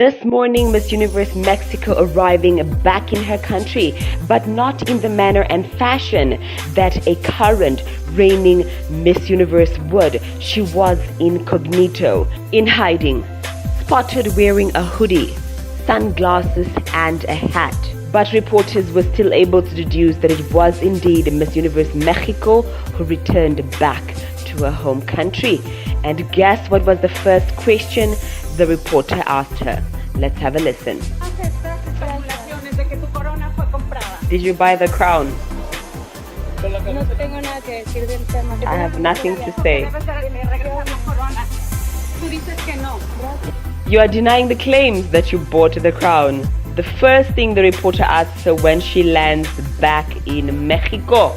This morning, Miss Universe Mexico arriving back in her country, but not in the manner and fashion that a current reigning Miss Universe would. She was incognito, in hiding, spotted wearing a hoodie, sunglasses and a hat. But reporters were still able to deduce that it was indeed Miss Universe Mexico who returned back to her home country. And guess what was the first question the reporter asked her? Let's have a listen. Did you buy the crown? No tengo nada que decir del tema. I have nothing to say. You are denying the claims that you bought the crown. The first thing the reporter asks her when she lands back in Mexico.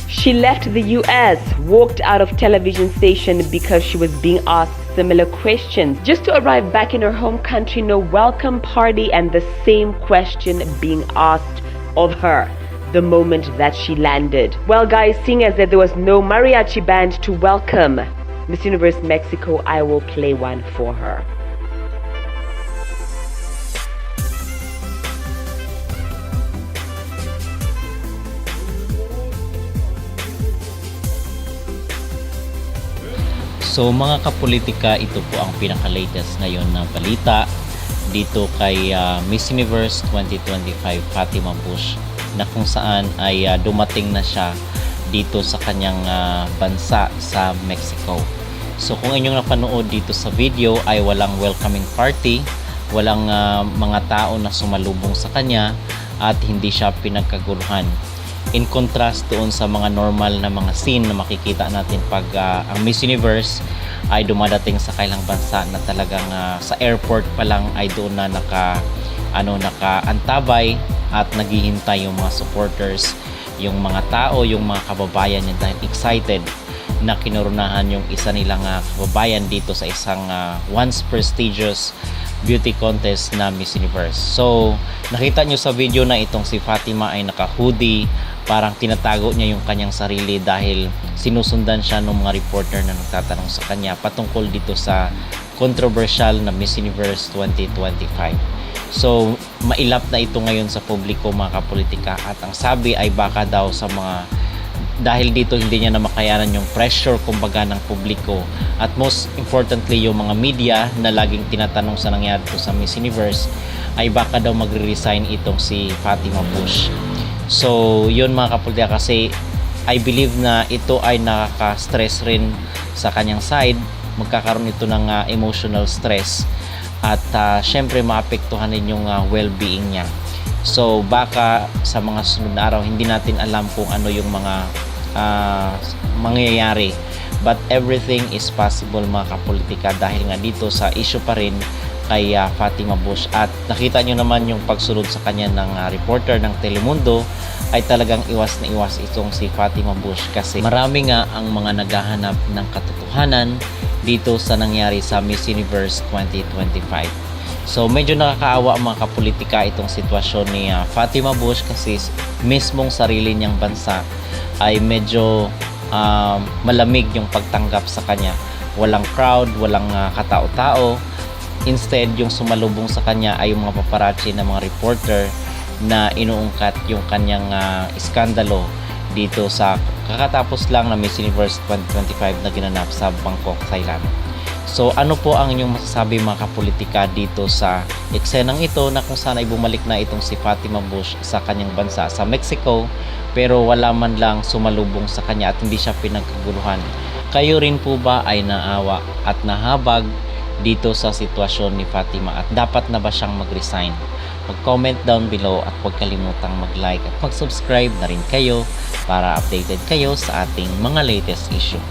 She left the US, walked out of television station because she was being asked similar questions, just to arrive back in her home country, no welcome party, and the same question being asked of her the moment that she landed. Well guys, seeing as that there was no mariachi band to welcome Miss Universe Mexico, I will play one for her. So mga kapolitika, ito po ang pinaka-latest ngayon na balita dito kay Miss Universe 2025 Fatima Bush, na kung saan ay dumating na siya dito sa kanyang bansa sa Mexico. So kung inyong napanood dito sa video ay walang welcoming party, walang mga tao na sumalubong sa kanya at hindi siya pinagkaguluhan. In contrast doon sa mga normal na mga scene na makikita natin pag ang Miss Universe ay dumadating sa kailang bansa, na talagang sa airport pa lang ay doon na nakaantabay at naghihintay yung mga supporters, yung mga tao, yung mga kababayan niya, dahil excited na kinoronahan yung isa nilang kababayan dito sa isang once prestigious beauty contest na Miss Universe. So nakita nyo sa video na itong si Fatima ay naka-hoodie, parang tinatago niya yung kanyang sarili dahil sinusundan siya ng mga reporter na nagtatanong sa kanya patungkol dito sa controversial na Miss Universe 2025. So mailap na ito ngayon sa publiko, mga kapolitika, at ang sabi ay baka daw sa mga dahil dito hindi niya na makayanan yung pressure kumbaga ng publiko, at most importantly yung mga media na laging tinatanong sa nangyari to sa Miss Universe, ay baka daw magre-resign itong si Fatima Bush. So yun mga kapolitika, kasi I believe na ito ay nakaka-stress rin sa kanyang side, magkakaroon ito ng emotional stress, at syempre maapektuhan din yung well-being niya. So baka sa mga sunod na araw hindi natin alam kung ano yung mga mangyayari, but everything is possible mga kapolitika, dahil nga dito sa issue pa rin kay Fatima Bush. At nakita nyo naman yung pagsunod sa kanya ng reporter ng Telemundo, ay talagang iwas na iwas itong si Fatima Bush, kasi marami nga ang mga naghahanap ng katotohanan dito sa nangyari sa Miss Universe 2025. So medyo nakakaawa mga kapolitika itong sitwasyon ni Fatima Bush, kasi mismong sarili niyang bansa ay medyo malamig yung pagtanggap sa kanya. Walang crowd, walang katao-tao. Instead, yung sumalubong sa kanya ay yung mga paparazzi na mga reporter na inuungkat yung kanyang iskandalo dito sa kakatapos lang na Miss Universe 2025 na ginanap sa Bangkok, Thailand. So ano po ang inyong masasabi mga kapolitika dito sa eksenang ito, na kung saan ay bumalik na itong si Fatima Bush sa kanyang bansa sa Mexico, pero wala man lang sumalubong sa kanya at hindi siya pinagkaguluhan? Kayo rin po ba ay naawa at nahabag dito sa sitwasyon ni Fatima, at dapat na ba siyang mag-resign? Mag-comment down below at huwag kalimutang mag-like at mag-subscribe na rin kayo para updated kayo sa ating mga latest issue.